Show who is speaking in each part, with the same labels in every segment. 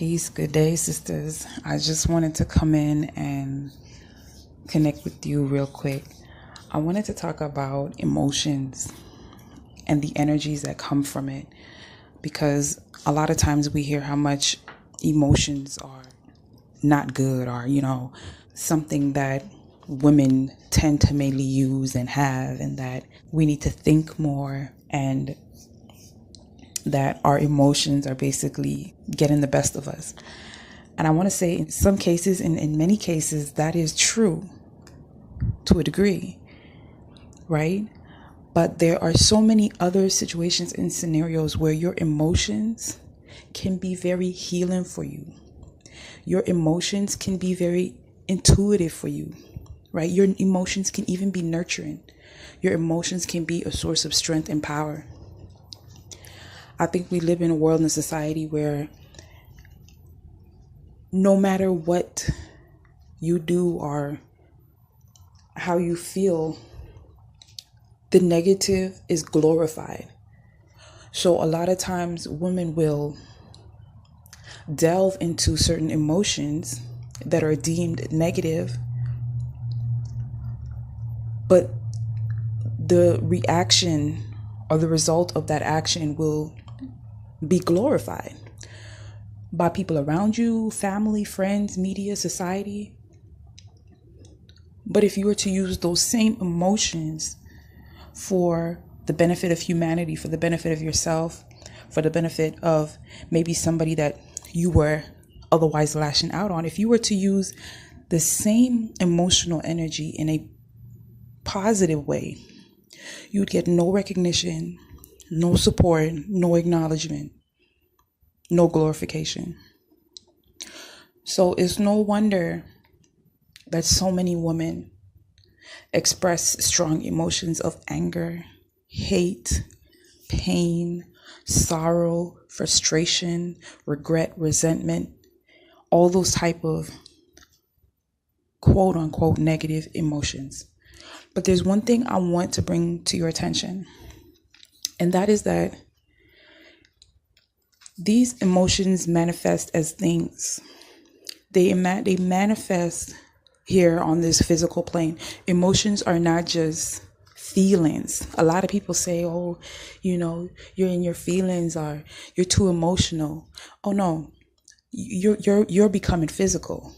Speaker 1: Peace, good day, sisters. I just wanted to come in and connect with you real quick. I wanted to talk about emotions and the energies that come from it, because a lot of times we hear how much emotions are not good, or, something that women tend to mainly use and have, and that we need to think more, and that our emotions are basically getting the best of us. And I want to say in some cases, in many cases, that is true to a degree, right? But there are so many other situations and scenarios where your emotions can be very healing for you. Your emotions can be very intuitive for you, right? Your emotions can even be nurturing. Your emotions can be a source of strength and power. I think we live in a world and a society where no matter what you do or how you feel, the negative is glorified. So a lot of times women will delve into certain emotions that are deemed negative, but the reaction or the result of that action will be glorified by people around you, family, friends, media, society. But if you were to use those same emotions for the benefit of humanity, for the benefit of yourself, for the benefit of maybe somebody that you were otherwise lashing out on, if you were to use the same emotional energy in a positive way, you'd get no recognition, no support, no acknowledgement, no glorification. So it's no wonder that so many women express strong emotions of anger, hate, pain, sorrow, frustration, regret, resentment, all those type of quote unquote negative emotions. But there's one thing I want to bring to your attention, and that is that these emotions manifest as things. They manifest here on this physical plane. Emotions are not just feelings. A lot of people say, oh, you're in your feelings, or you're too emotional. Oh no, you're becoming physical.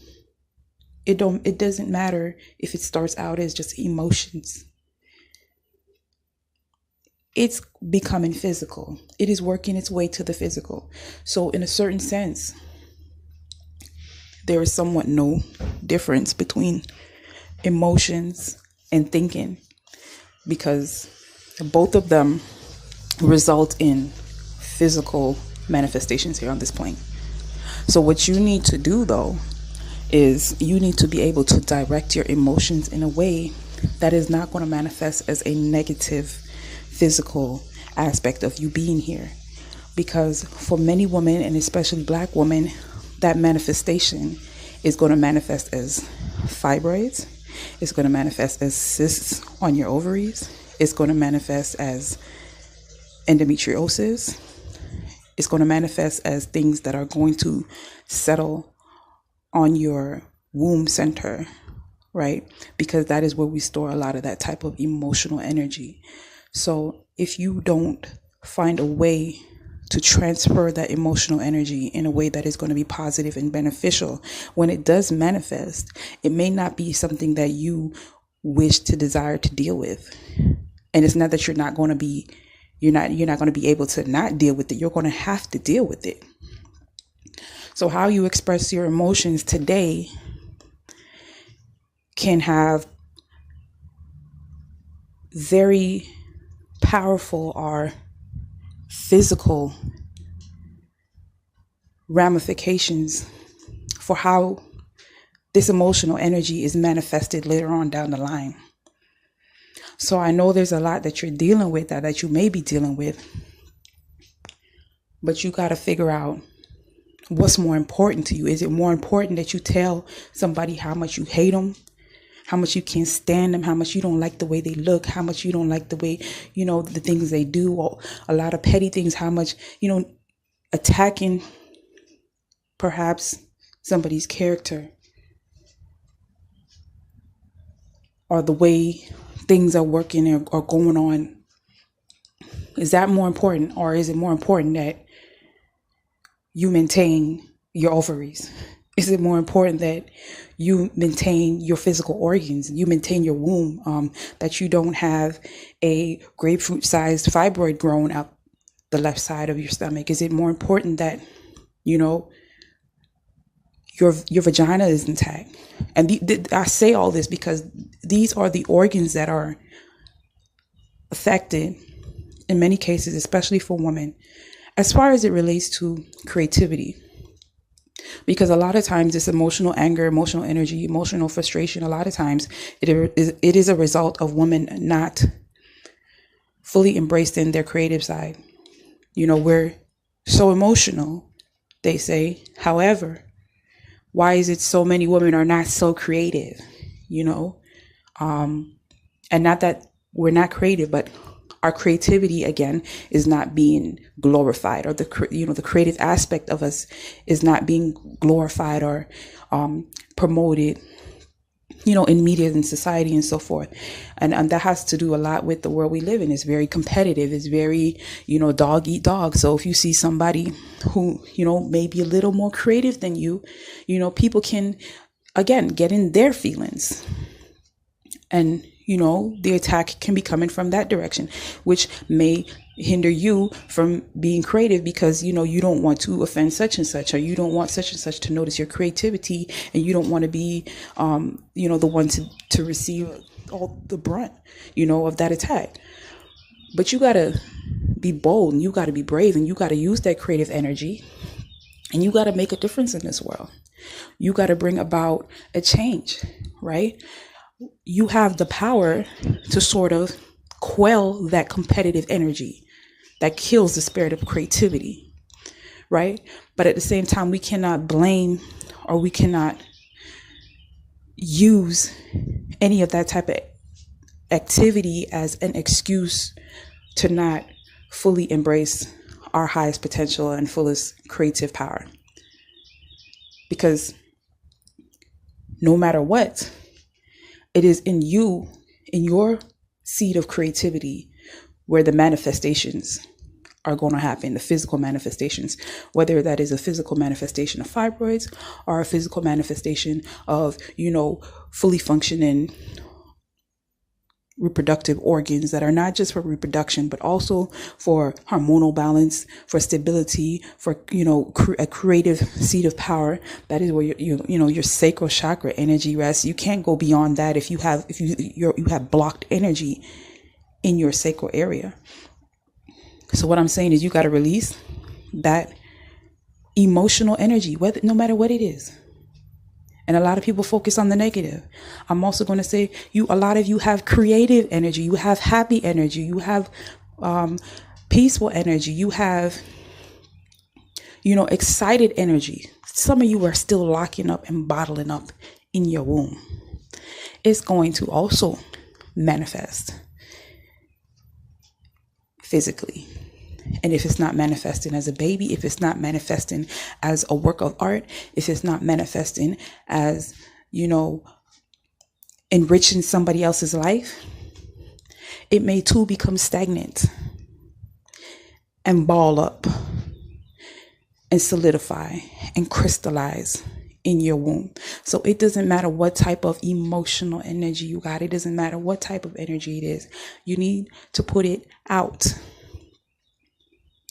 Speaker 1: It doesn't matter if it starts out as just emotions. It's becoming physical. It is working its way to the physical. So in a certain sense, there is somewhat no difference between emotions and thinking, because both of them result in physical manifestations here on this plane. So what you need to do, though, is you need to be able to direct your emotions in a way that is not going to manifest as a negative physical aspect of you being here. Because for many women, and especially Black women, that manifestation is going to manifest as fibroids. It's going to manifest as cysts on your ovaries. It's going to manifest as endometriosis. It's going to manifest as things that are going to settle on your womb center, right? Because that is where we store a lot of that type of emotional energy. So if you don't find a way to transfer that emotional energy in a way that is going to be positive and beneficial, when it does manifest, it may not be something that you wish to desire to deal with. And it's not that you're not going to be able to not deal with it. You're going to have to deal with it. So how you express your emotions today can have very powerful or physical ramifications for how this emotional energy is manifested later on down the line. So I know there's a lot that you're dealing with, that you may be dealing with, but you got to figure out what's more important to you. Is it more important that you tell somebody how much you hate them, how much you can't stand them, how much you don't like the way they look, how much you don't like the way, the things they do, or a lot of petty things, how much, attacking perhaps somebody's character, or the way things are working or going on? Is that more important, or is it more important that you maintain your ovaries? Is it more important that you maintain your physical organs, you maintain your womb, that you don't have a grapefruit-sized fibroid growing up the left side of your stomach? Is it more important that, your vagina is intact? And I say all this because these are the organs that are affected in many cases, especially for women, as far as it relates to creativity. Because a lot of times this emotional anger, emotional energy, emotional frustration, a lot of times it is a result of women not fully embracing their creative side. We're so emotional, they say. However, why is it so many women are not so creative? And not that we're not creative, but our creativity, again, is not being glorified, or the creative aspect of us is not being glorified or promoted, in media and society and so forth. And that has to do a lot with the world we live in. It's very competitive. It's very, dog eat dog. So if you see somebody who, may be a little more creative than you, people can, again, get in their feelings. And the attack can be coming from that direction, which may hinder you from being creative because, you don't want to offend such and such, or you don't want such and such to notice your creativity, and you don't want to be, the one to receive all the brunt, of that attack. But you got to be bold, and you got to be brave, and you got to use that creative energy, and you got to make a difference in this world. You got to bring about a change, right? You have the power to sort of quell that competitive energy that kills the spirit of creativity, right? But at the same time, we cannot blame, or we cannot use any of that type of activity as an excuse to not fully embrace our highest potential and fullest creative power. Because no matter what, it is in you, in your seed of creativity, where the manifestations are going to happen, the physical manifestations, whether that is a physical manifestation of fibroids or a physical manifestation of, fully functioning reproductive organs that are not just for reproduction, but also for hormonal balance, for stability, for, a creative seed of power. That is where your sacral chakra energy rests. You can't go beyond that if you have blocked energy in your sacral area. So what I'm saying is you got to release that emotional energy, no matter what it is. And a lot of people focus on the negative. I'm also going to say a lot of you have creative energy. You have happy energy. You have peaceful energy. You have, excited energy. Some of you are still locking up and bottling up in your womb. It's going to also manifest physically. And if it's not manifesting as a baby, if it's not manifesting as a work of art, if it's not manifesting as, enriching somebody else's life, it may too become stagnant and ball up and solidify and crystallize in your womb. So it doesn't matter what type of emotional energy you got. It doesn't matter what type of energy it is. You need to put it out.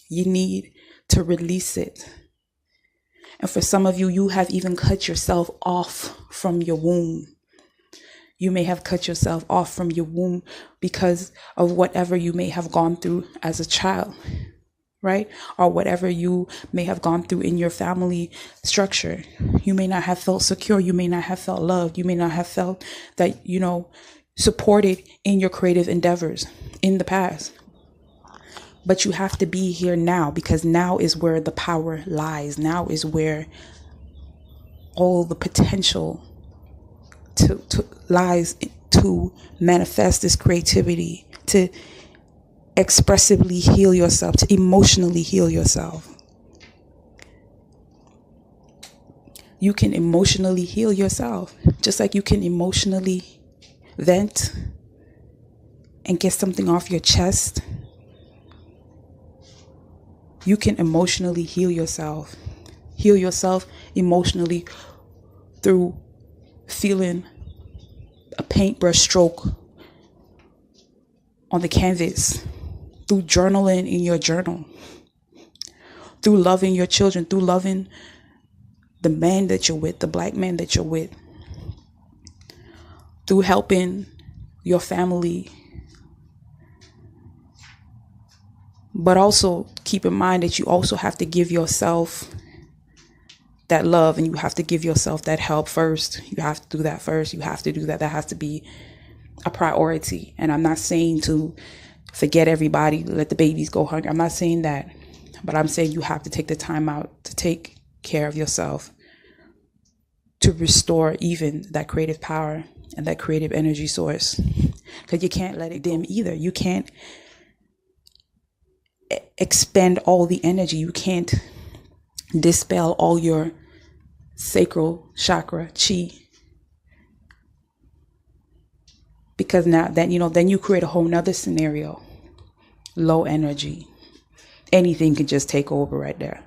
Speaker 1: You need to release it. And for some of you, you have even cut yourself off from your womb. You may have cut yourself off from your womb because of whatever you may have gone through as a child, right? Or whatever you may have gone through in your family structure. You may not have felt secure. You may not have felt loved. You may not have felt that, supported in your creative endeavors in the past. But you have to be here now, because now is where the power lies. Now is where all the potential lies to manifest this creativity, to expressively heal yourself, to emotionally heal yourself. you can emotionally heal yourself, just like you can emotionally vent and get something off your chest. You can emotionally heal yourself emotionally through feeling a paintbrush stroke on the canvas, through journaling in your journal, through loving your children, through loving the man that you're with, the black man that you're with, through helping your family. But also keep in mind that you also have to give yourself that love, and you have to give yourself that help first. You have to do that first. You have to do that. That has to be a priority. And I'm not saying to forget everybody, let the babies go hungry. I'm not saying that, but I'm saying you have to take the time out to take care of yourself, to restore even that creative power and that creative energy source, because you can't let it dim either. You can't expend all the energy. You can't dispel all your sacral chakra chi, because now then you create a whole nother scenario. Low energy, anything can just take over right there.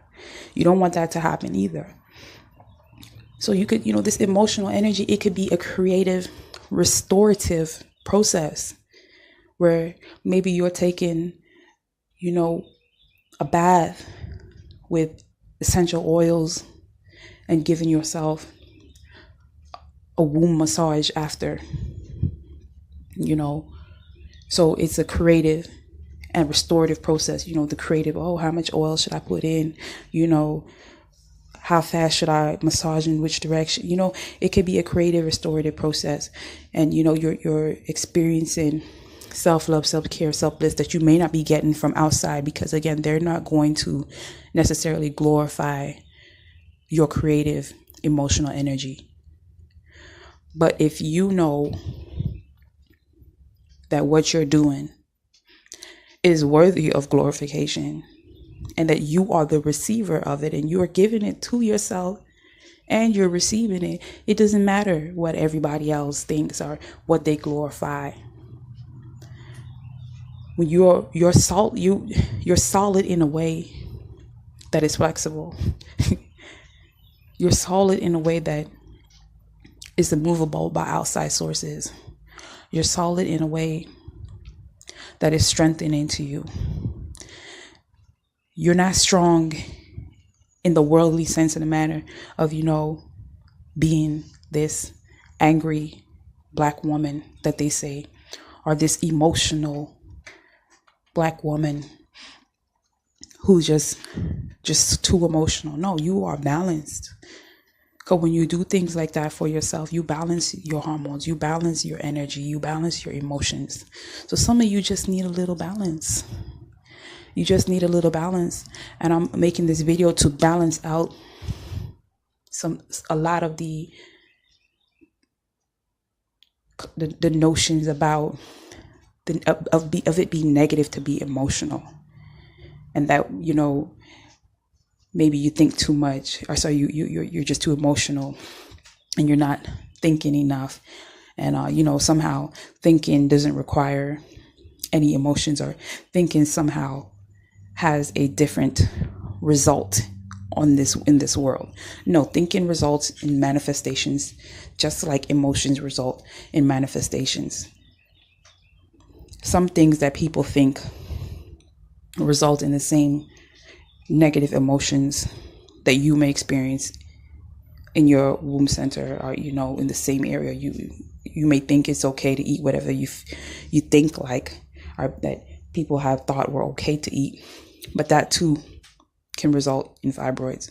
Speaker 1: You don't want that to happen either. So you could, this emotional energy, it could be a creative restorative process where maybe you're taking a bath with essential oils and giving yourself a womb massage after, so it's a creative and restorative process. The creative, how much oil should I put in? How fast should I massage in which direction? It could be a creative restorative process. And, you're experiencing self-love, self-care, self-bliss that you may not be getting from outside, because again, they're not going to necessarily glorify your creative emotional energy. But if you know that what you're doing is worthy of glorification, and that you are the receiver of it, and you are giving it to yourself and you're receiving it, it doesn't matter what everybody else thinks or what they glorify. When you're solid in a way that is flexible. You're solid in a way that is immovable by outside sources. You're solid in a way that is strengthening to you. You're not strong in the worldly sense, in the manner of, being this angry black woman that they say, or this emotional black woman who's just too emotional. No, you are balanced. Because when you do things like that for yourself, you balance your hormones, you balance your energy, you balance your emotions. So some of you just need a little balance. You just need a little balance. And I'm making this video to balance out a lot of the notions about of it being negative to be emotional. And that, maybe you think too much, or so you're just too emotional and you're not thinking enough. And, somehow thinking doesn't require any emotions, or thinking somehow has a different result in this world. No, thinking results in manifestations, just like emotions result in manifestations. Some things that people think result in the same negative emotions that you may experience in your womb center, or in the same area. You may think it's okay to eat whatever you think like, or that people have thought were okay to eat, but that too can result in fibroids.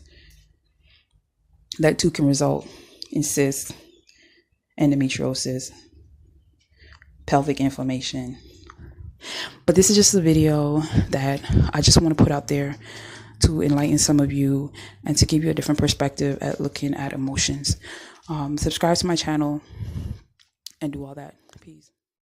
Speaker 1: That too can result in cysts, endometriosis, pelvic inflammation. But this is just a video that I just want to put out there to enlighten some of you and to give you a different perspective at looking at emotions. Subscribe to my channel and do all that. Peace.